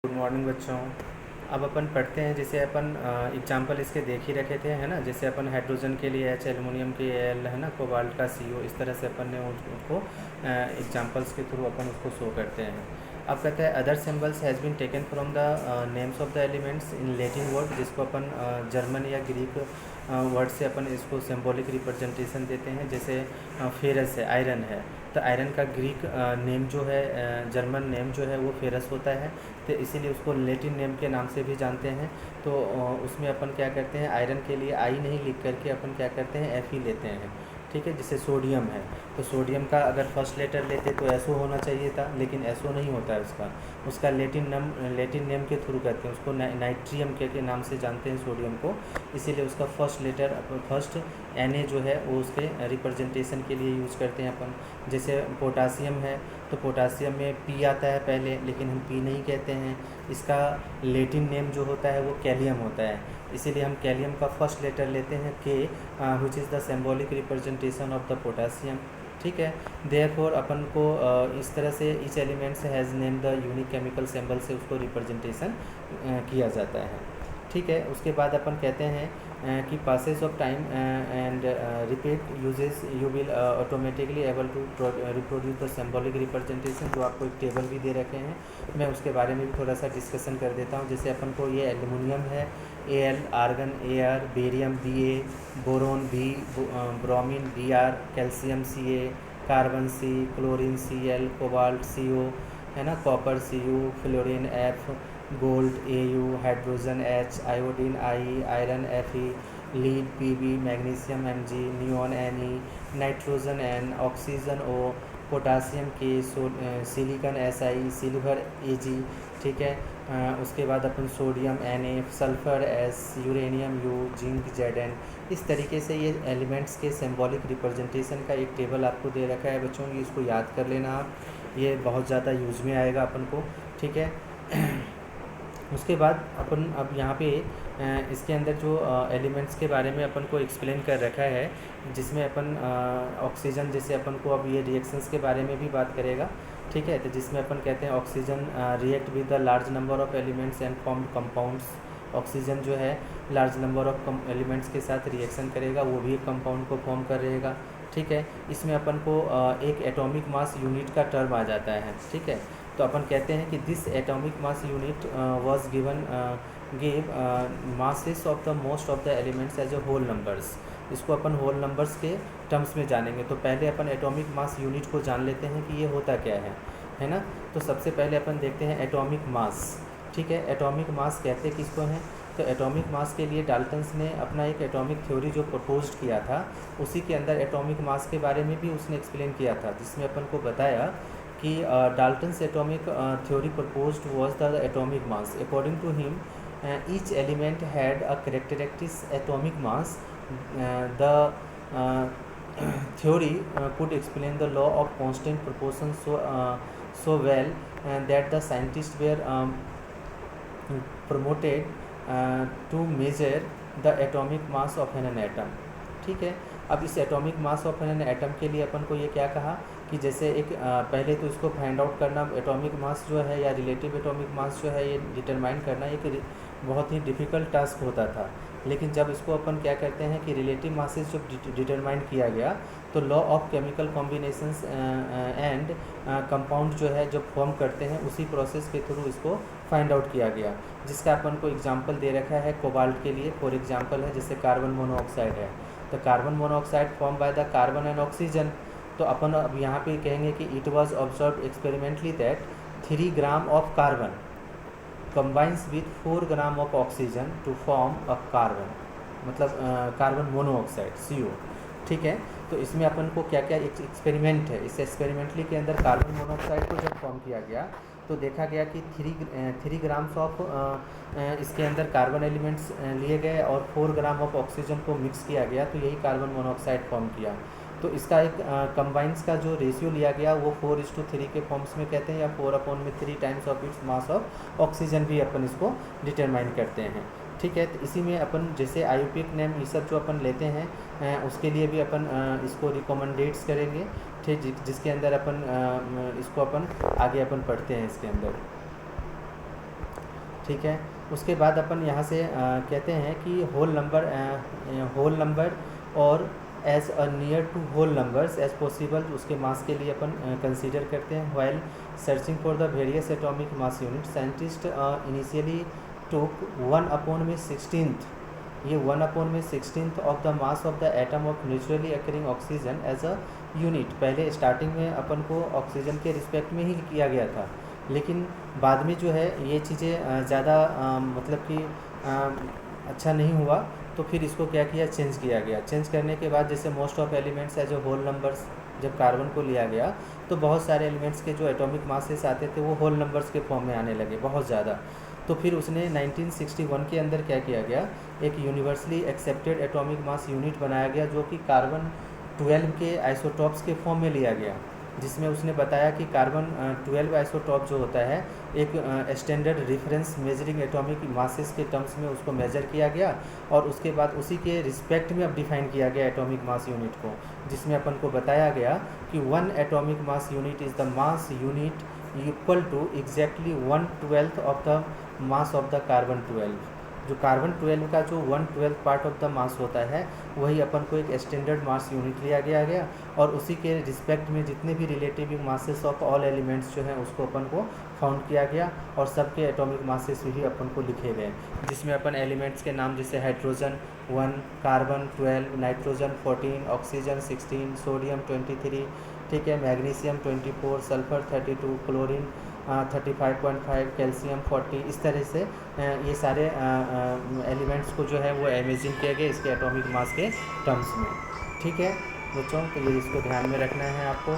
Good morning बच्चों। अब अपन पढ़ते हैं, जैसे अपन एग्जाम्पल इसके देख ही रखे थे, है ना। जैसे अपन हाइड्रोजन के लिए H, एल्युमिनियम के Al, है ना, कोबाल्ट का CO, इस तरह से अपन ने उसको एग्जाम्पल्स के थ्रू अपन उसको शो करते हैं। अब कहते हैं other symbols has been taken from the names of the elements in Latin word, जिसको अपन जर्मन या ग्रीक वर्ड से अपन इसको सिम्बॉलिक रिप्रेजेंटेशन देते हैं। जैसे फेरस है, आयरन है, तो आयरन का ग्रीक नेम जो है, जर्मन नेम जो है वो फेरस होता है, तो इसीलिए उसको लेटिन नेम के नाम से भी जानते हैं। तो उसमें अपन क्या करते हैं, आयरन के लिए आई नहीं लिख करके अपन क्या करते हैं, Fe लेते हैं, ठीक है। जैसे सोडियम है, तो सोडियम का अगर फर्स्ट लेटर लेते तो SO होना चाहिए था, लेकिन SO नहीं होता है उसका लेटिन नेम के थ्रू कहते हैं उसको, नाइट्रियम के नाम से जानते हैं सोडियम को, इसीलिए उसका फर्स्ट Na जो है वो उसके रिप्रेजेंटेशन के लिए यूज़ करते हैं अपन। जैसे पोटासियम है, तो पोटासियम में P आता है पहले, लेकिन हम P नहीं कहते हैं, इसका लेटिन नेम जो होता है वो कैलियम होता है, इसीलिए हम कैलियम का फर्स्ट लेटर लेते हैं K, which is the symbolic representation of the potassium, ठीक है। देयरफॉर अपन को इस तरह से each elements has name the unique chemical symbol से उसको रिप्रेजेंटेशन किया जाता है, ठीक है। उसके बाद अपन कहते हैं कि passage of time and repeat uses you will automatically able to reproduce the symbolic representation, जो आपको एक टेबल भी दे रखे हैं, मैं उसके बारे में भी थोड़ा सा डिस्कशन कर देता हूँ। जैसे अपन को ये एल्युमिनियम है Al, argon Ar, barium Ba, boron B, bromine Br, calcium Ca, carbon C, chlorine Cl, cobalt CO, है ना, copper Cu, fluorine F, gold Au, hydrogen H, iodine I, iron Fe, lead Pb, magnesium Mg, neon Ne, nitrogen N, oxygen O, potassium K, silicon Si, silver Ag, ठीक है। उसके बाद अपन sodium Na, sulphur S, uranium U, zinc Zn। इस तरीके से ये elements के सिंबॉलिक रिप्रेजेंटेशन का एक टेबल आपको दे रखा है बच्चों, की इसको याद कर लेना आप, ये बहुत ज़्यादा यूज़ में आएगा अपन को, ठीक है। उसके बाद अपन अब यहाँ पे इसके अंदर जो एलिमेंट्स के बारे में अपन को एक्सप्लेन कर रखा है, जिसमें अपन ऑक्सीजन, जैसे अपन को अब ये रिएक्शंस के बारे में भी बात करेगा, ठीक है। तो जिसमें अपन कहते हैं oxygen react with the large number of elements and formed compounds, oxygen जो है लार्ज नंबर ऑफ एलिमेंट्स के साथ रिएक्शन करेगा, वो भी एक कंपाउंड को फॉर्म कर रहेगा, ठीक है। इसमें अपन को एक एटॉमिक मास यूनिट का टर्म आ जाता है, ठीक है। तो अपन कहते हैं कि this atomic mass unit was give masses of the most of the elements as a whole numbers, इसको अपन होल नंबर्स के टर्म्स में जानेंगे। तो पहले अपन एटॉमिक मास यूनिट को जान लेते हैं कि ये होता क्या है ना। तो सबसे पहले अपन देखते हैं एटॉमिक मास, ठीक है। एटॉमिक मास कहते किसको हैं, तो एटॉमिक मास के लिए डाल्टन्स ने अपना एक एटॉमिक थ्योरी जो प्रपोज्ड किया था, उसी के अंदर एटॉमिक मास के बारे में भी उसने एक्सप्लेन किया था, जिसमें अपन को बताया कि Dalton's atomic theory proposed was the atomic mass. According to him each element had a characteristic atomic mass. The theory could explain the law of constant proportion so well that the scientists were promoted to measure the atomic mass of an atom, ठीक है। अब इस atomic mass of an atom के लिए अपन को ये क्या कहा कि जैसे एक पहले तो इसको फाइंड आउट करना, एटॉमिक मास जो है या रिलेटिव एटॉमिक मास जो है ये डिटरमाइन करना एक बहुत ही डिफ़िकल्ट टास्क होता था। लेकिन जब इसको अपन क्या करते हैं कि रिलेटिव मासेस जब डिटरमाइन किया गया, तो law of chemical combinations and compound जो है जब फॉर्म करते हैं, उसी प्रोसेस के थ्रू इसको फाइंड आउट किया गया, जिसका अपन को एग्जांपल दे रखा है कोबाल्ट के लिए। फॉर एग्जांपल है जैसे कार्बन मोनोऑक्साइड है, तो carbon monoxide form by the carbon and oxygen. तो अपन अब यहाँ पे कहेंगे कि it was observe experimentally that 3 gram of carbon combines with 4 gram of oxygen to form a carbon, मतलब कार्बन मोनोऑक्साइड CO, ठीक है। तो इसमें अपन को क्या क्या एक एक्सपेरिमेंट है, इस एक्सपेरिमेंटली के अंदर कार्बन मोनोऑक्साइड को जब फॉर्म किया गया, तो देखा गया कि 3 ग्राम्स ऑफ इसके अंदर कार्बन एलिमेंट्स लिए गए और 4 ग्राम ऑफ ऑक्सीजन को मिक्स किया गया, तो यही कार्बन मोनोऑक्साइड फॉर्म किया। तो इसका एक कंबाइंस का जो रेशियो लिया गया वो 4:3 के फॉर्म्स में कहते हैं, या 4/3 times of its mass of oxygen भी अपन इसको डिटरमाइन करते हैं, ठीक है। तो इसी में अपन जैसे आयुपिक नेम ये सब जो अपन लेते हैं उसके लिए भी अपन इसको रिकमेंडेट्स करेंगे, ठीक, जिसके अंदर अपन इसको अपन आगे अपन पढ़ते हैं इसके अंदर। ठीक है। उसके बाद अपन यहाँ से कहते हैं कि होल नंबर और as a near to whole numbers as possible उसके मास के लिए अपन कंसीडर करते हैं। While searching for the various atomic mass unit scientist initially took 1/16 ये 1/16 of the mass of the atom of naturally occurring oxygen as a unit. पहले starting में अपन को ऑक्सीजन के रिस्पेक्ट में ही किया गया था, लेकिन बाद में जो है ये चीज़ें ज़्यादा मतलब कि अच्छा नहीं हुआ, तो फिर इसको क्या किया, चेंज किया गया। चेंज करने के बाद जैसे most of elements as a whole numbers, जब कार्बन को लिया गया तो बहुत सारे एलिमेंट्स के जो एटॉमिक मासेस आते थे वो होल नंबर्स के फॉर्म में आने लगे बहुत ज़्यादा। तो फिर उसने 1961 के अंदर क्या किया गया, एक universally accepted atomic mass unit बनाया गया जो कि कार्बन 12 के आइसोटॉप्स के फॉर्म में लिया गया, जिसमें उसने बताया कि कार्बन 12 आइसोटॉप जो होता है एक standard reference measuring atomic masses के टर्म्स में उसको मेजर किया गया, और उसके बाद उसी के रिस्पेक्ट में अब डिफाइन किया गया एटॉमिक मास यूनिट को, जिसमें अपन को बताया गया कि 1 atomic mass unit is the mass unit equal to exactly 1/12 of the mass of the carbon 12। जो कार्बन 12 का जो 1/12 पार्ट ऑफ द मास होता है वही अपन को एक स्टैंडर्ड मास यूनिट लिया गया, और उसी के रिस्पेक्ट में जितने भी relative masses of all elements जो हैं उसको अपन को फाउंड किया गया, और सबके एटॉमिक मासेस भी अपन को लिखे गए, जिसमें अपन एलिमेंट्स के नाम जैसे hydrogen 1, carbon 12, nitrogen 14, oxygen 16, sodium 23, ठीक है, मैग्नीशियम 24, सल्फर 32, क्लोरीन 35.5, कैल्शियम 40, इस तरह से ये सारे एलिमेंट्स को जो है वो इमेजिन किया गया इसके एटॉमिक मास के टर्म्स में। ठीक है बच्चों, तो ये इसको ध्यान में रखना है आपको।